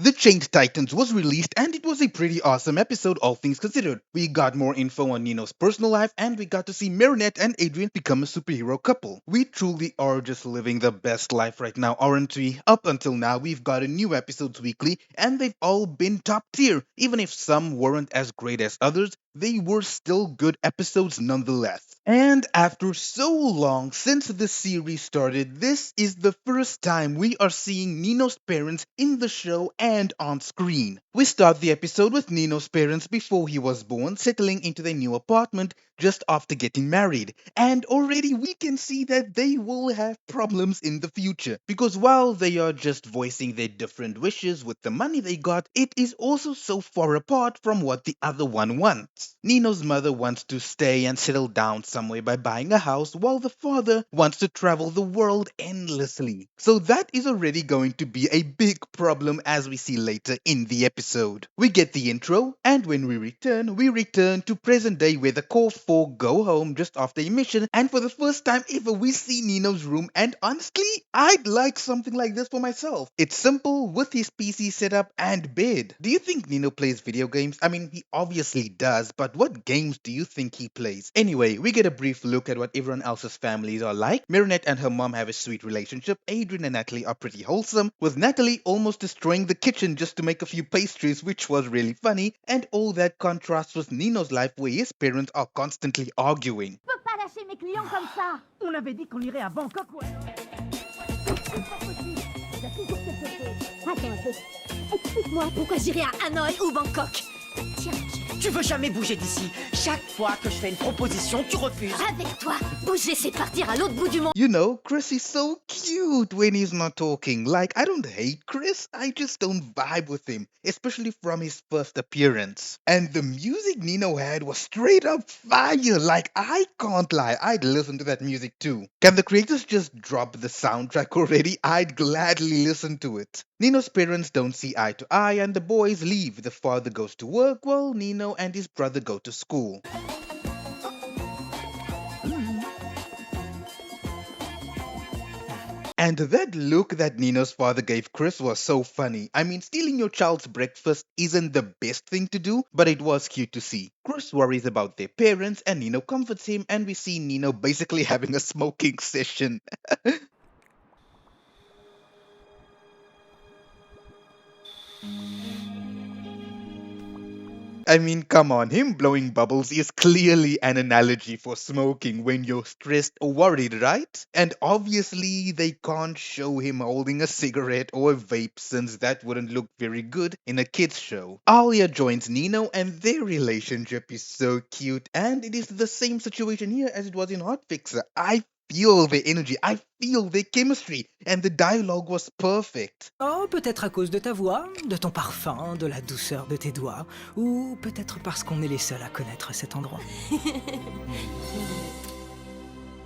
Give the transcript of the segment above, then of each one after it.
The Chained Titans was released and it was a pretty awesome episode, all things considered. We got more info on Nino's personal life and we got to see Marinette and Adrien become a superhero couple. We truly are just living the best life right now, aren't we? Up until now, we've gotten new episodes weekly and they've all been top tier. Even if some weren't as great as others, they were still good episodes nonetheless. And after so long since the series started, this is the first time we are seeing Nino's parents in the show and on screen. We start the episode with Nino's parents before he was born, settling into their new apartment just after getting married. And already we can see that they will have problems in the future. Because while they are just voicing their different wishes with the money they got, it is also so far apart from what the other one wants. Nino's mother wants to stay and settle down somewhere by buying a house, while the father wants to travel the world endlessly. So that is already going to be a big problem as we see later in the episode. We get the intro, and when we return to present day where the core four go home just after a mission, and for the first time ever we see Nino's room, and honestly, I'd like something like this for myself. It's simple with his PC setup and bed. Do you think Nino plays video games? I mean, he obviously does, but what games do you think he plays? Anyway, we get a brief look at what everyone else's families are like. Marinette and her mom have a sweet relationship. Adrien and Natalie are pretty wholesome, with Natalie almost destroying the kitchen just to make a few pastries, which was really funny, and all that contrasts with Nino's life where his parents are constantly arguing. Je peux pas lâcher mes clients comme ça. On avait dit qu'on irait à Bangkok, ouais. C'est pas possible. Il y a toujours quelque chose. Attends un peu. Explique-moi pourquoi j'irai à Hanoï ou Bangkok. Tiens, Tu veux jamais bouger d'ici. Chaque fois que je fais une proposition, tu refuses. avec toi, bouger c'est partir à l'autre bout du monde. You know, Chris is so cute when he's not talking. Like, I don't hate Chris, I just don't vibe with him, especially from his first appearance. And the music Nino had was straight up fire. Like, I can't lie, I'd listen to that music too. Can the creators just drop the soundtrack already? I'd gladly listen to it. Nino's parents don't see eye to eye and the boys leave. The father goes to work while Nino and his brother go to school. And that look that Nino's father gave Chris was so funny. I mean, stealing your child's breakfast isn't the best thing to do, but it was cute to see. Chris worries about their parents and Nino comforts him, and we see Nino basically having a smoking session. I mean, come on, him blowing bubbles is clearly an analogy for smoking when you're stressed or worried, right? And obviously, they can't show him holding a cigarette or a vape since that wouldn't look very good in a kids show. Alia joins Nino and their relationship is so cute, and it is the same situation here as it was in Hot Fixer. I feel their energy, I feel their chemistry, and the dialogue was perfect. Oh, peut-être à cause de ta voix, de ton parfum, de la douceur de tes doigts, ou peut-être parce qu'on est les seuls à connaître cet endroit.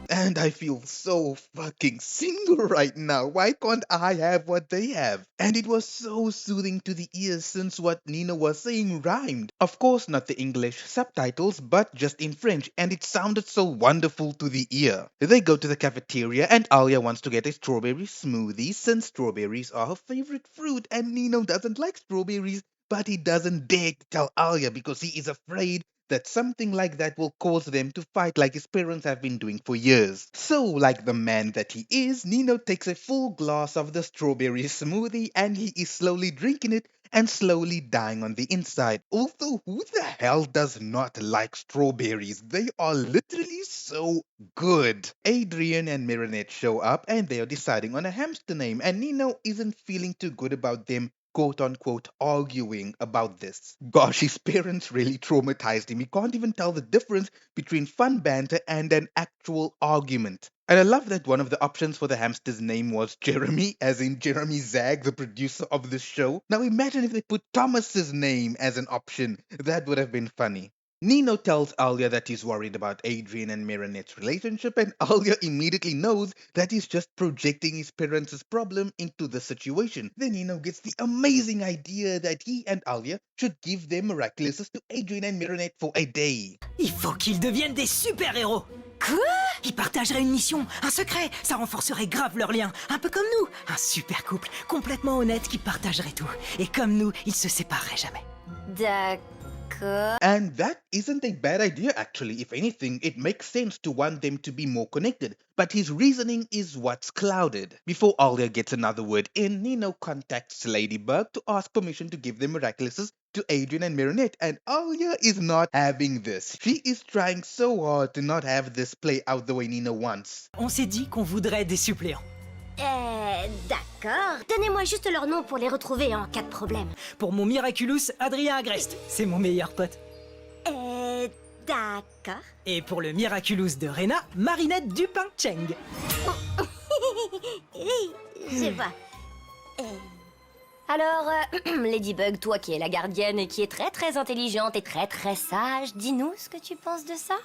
And I feel so fucking single right now. Why can't I have what they have? And it was so soothing to the ears since what Nino was saying rhymed. Of course, not the English subtitles, but just in French, and it sounded so wonderful to the ear. They go to the cafeteria, and Alia wants to get a strawberry smoothie since strawberries are her favorite fruit, and Nino doesn't like strawberries, but he doesn't dare to tell Alia because he is afraid that something like that will cause them to fight like his parents have been doing for years. So, like the man that he is, Nino takes a full glass of the strawberry smoothie and he is slowly drinking it and slowly dying on the inside. Although, who the hell does not like strawberries? They are literally so good. Adrien and Marinette show up and they are deciding on a hamster name, and Nino isn't feeling too good about them quote unquote arguing about this. Gosh, his parents really traumatized him. He can't even tell the difference between fun banter and an actual argument. And I love that one of the options for the hamster's name was Jeremy, as in Jeremy Zag, the producer of the show. Now imagine if they put Thomas's name as an option. That would have been funny. Nino tells Alia that he's worried about Adrien and Marinette's relationship, and Alia immediately knows that he's just projecting his parents' problem into the situation. Then Nino gets the amazing idea that he and Alia should give their Miraculouses to Adrien and Marinette for a day. Il faut qu'ils deviennent des super-héros. Quoi? Ils partageraient une mission, un secret. Ça renforcerait grave leur lien. Un peu comme nous. Un super couple, complètement honnête qui partagerait tout. Et comme nous, ils se sépareraient jamais. D'accord. And that isn't a bad idea actually. If anything, it makes sense to want them to be more connected. But his reasoning is what's clouded. Before Alia gets another word in, Nino contacts Ladybug to ask permission to give the Miraculouses to Adrien and Marinette, and Alia is not having this. She is trying so hard to not have this play out the way Nino wants. On s'est dit qu'on voudrait des suppléants. D'accord. Donnez-moi juste leur nom pour les retrouver en cas de problème. Pour mon Miraculous Adrien, c'est mon meilleur pote. D'accord. Et pour le Miraculous de Rena, Marinette Cheng. Oui, je vois. Alors, Ladybug, toi qui es la gardienne et qui est très très intelligente et très très sage, dis-nous ce que tu penses de ça.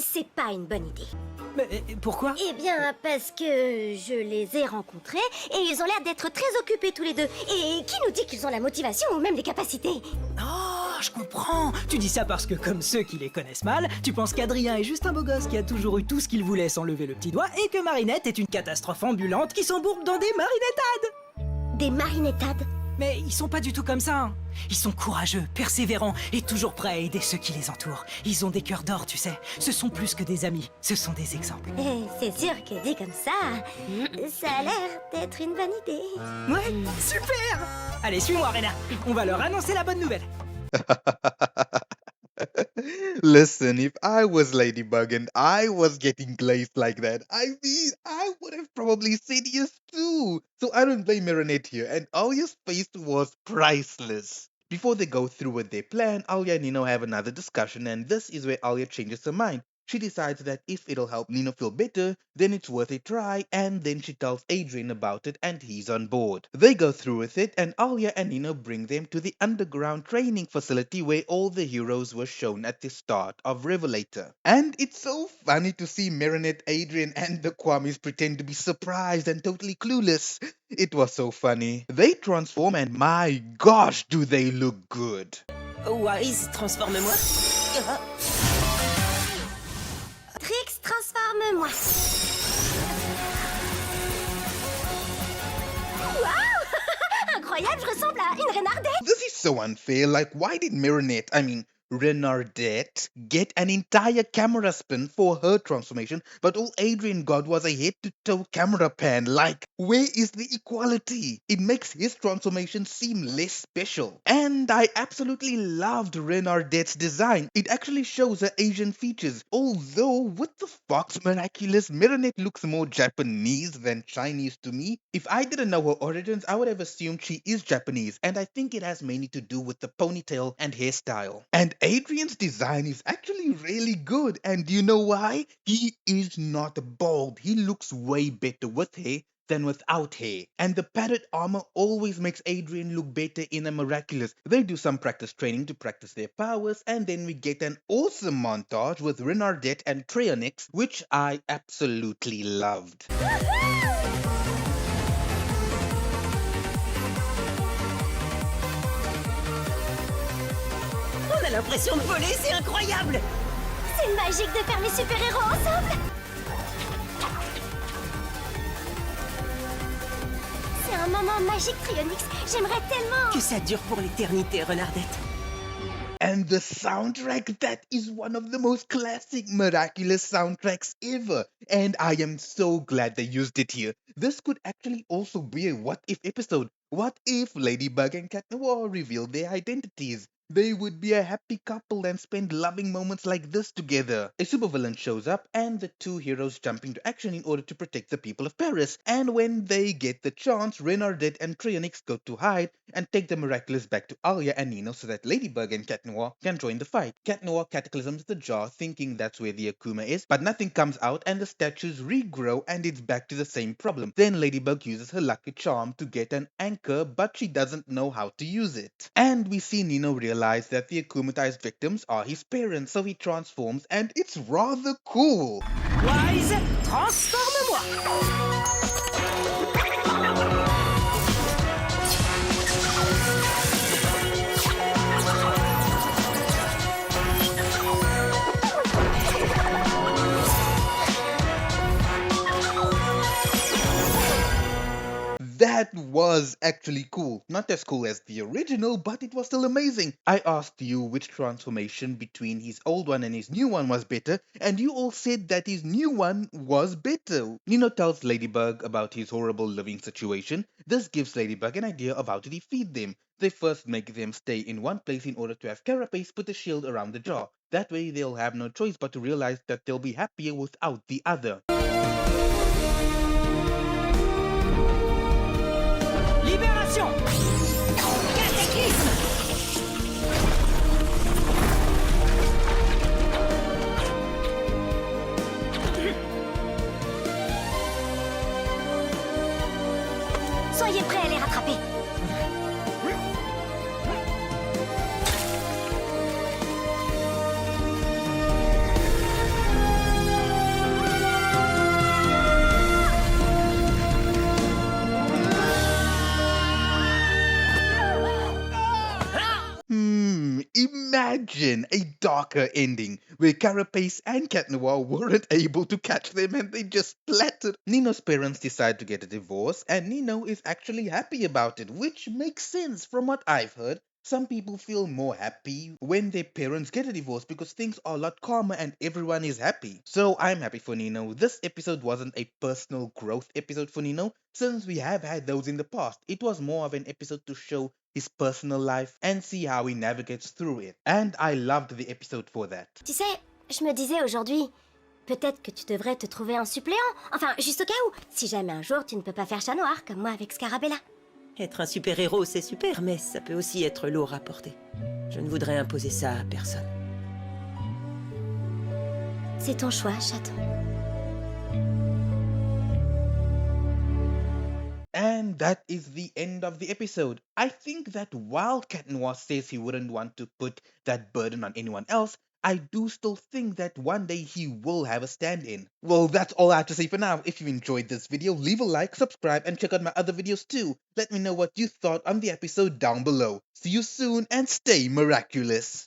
C'est pas une bonne idée. Mais pourquoi? Eh bien, parce que je les ai rencontrés et ils ont l'air d'être très occupés tous les deux. Et qui nous dit qu'ils ont la motivation ou même les capacités? Oh, je comprends. Tu dis ça parce que, comme ceux qui les connaissent mal, tu penses qu'Adrien est juste un beau gosse qui a toujours eu tout ce qu'il voulait sans lever le petit doigt et que Marinette est une catastrophe ambulante qui s'embourbe dans des marinettades. Des marinettades? Mais ils sont pas du tout comme ça. Hein. Ils sont courageux, persévérants et toujours prêts à aider ceux qui les entourent. Ils ont des cœurs d'or, tu sais. Ce sont plus que des amis, ce sont des exemples. C'est sûr que dit comme ça a l'air d'être une bonne idée. Ouais, super. Allez, suis-moi, Rena. On va leur annoncer la bonne nouvelle. Listen, if I was Ladybug and I was getting glazed like that, I mean, I would have probably said yes too. So I don't blame Marinette here, and Alia's face was priceless. Before they go through with their plan, Alia and Nino have another discussion, and this is where Alia changes her mind. She decides that if it'll help Nino feel better, then it's worth a try, and then she tells Adrien about it and he's on board. They go through with it, and Alia and Nino bring them to the underground training facility where all the heroes were shown at the start of Revelator. And it's so funny to see Marinette, Adrien and the Kwamis pretend to be surprised and totally clueless. It was so funny. They transform and my gosh do they look good. Wise, transforme-moi. Trix, transforme-moi. Waouh! Incroyable, je ressemble à une renardette. This is so unfair. Like, why did Marinette, Renardette, get an entire camera spin for her transformation, but all Adrien got was a head-to-toe camera pan? Like, where is the equality? It makes his transformation seem less special. And I absolutely loved Renardette's design. It actually shows her Asian features. Although, with the Fox Miraculous, Marinette looks more Japanese than Chinese to me. If I didn't know her origins, I would have assumed she is Japanese, and I think it has mainly to do with the ponytail and hairstyle. And Adrian's design is actually really good, and you know why? He is not bald. He looks way better with hair than without hair. And the padded armor always makes Adrien look better in a Miraculous. They do some practice training to practice their powers, and then we get an awesome montage with Renardette and Treonix, which I absolutely loved. On a l'impression de voler, c'est incroyable. C'est magique de faire les super-héros ensemble. C'est un moment magique, Trionix. J'aimerais tellement. Que ça dure pour l'éternité, Renardette. And the soundtrack, that is one of the most classic Miraculous soundtracks ever. And I am so glad they used it here. This could actually also be a what if episode. What if Ladybug and Cat Noir revealed their identities? They would be a happy couple and spend loving moments like this together. A supervillain shows up and the two heroes jump into action in order to protect the people of Paris. And when they get the chance, Renardette and Treonix go to hide and take the Miraculous back to Alia and Nino so that Ladybug and Cat Noir can join the fight. Cat Noir cataclysms the jar thinking that's where the Akuma is, but nothing comes out and the statues regrow and it's back to the same problem. Then Ladybug uses her lucky charm to get an anchor, but she doesn't know how to use it. And we see Nino realize that the akumatized victims are his parents, so he transforms and it's rather cool. Wise, transforme-moi. was actually cool. Not as cool as the original, but it was still amazing. I asked you which transformation between his old one and his new one was better, and you all said that his new one was better. Nino tells Ladybug about his horrible living situation. This gives Ladybug an idea of how to defeat them. They first make them stay in one place in order to have Carapace put a shield around the jar. That way they'll have no choice but to realize that they'll be happier without the other. Libération! Cataclysme! Soyez prêts à les rattraper. Imagine a darker ending where Carapace and Cat Noir weren't able to catch them and they just splattered. Nino's parents decide to get a divorce and Nino is actually happy about it, which makes sense from what I've heard. Some people feel more happy when their parents get a divorce because things are a lot calmer and everyone is happy. So I'm happy for Nino. This episode wasn't a personal growth episode for Nino, since we have had those in the past. It was more of an episode to show his personal life and see how he navigates through it. And I loved the episode for that. Tu sais, je me disais aujourd'hui, peut-être que tu devrais te trouver un suppléant. Enfin, juste au cas où, si jamais un jour tu ne peux pas faire chat noir comme moi avec Scarabella. Être un super-héros, c'est super, mais ça peut aussi être lourd à porter. Je ne voudrais imposer ça à personne. C'est ton choix, chaton. And that is the end of the episode. I think that while Cat Noir says he wouldn't want to put that burden on anyone else, I do still think that one day he will have a stand-in. Well, that's all I have to say for now. If you enjoyed this video, leave a like, subscribe, and check out my other videos too. Let me know what you thought on the episode down below. See you soon and stay miraculous.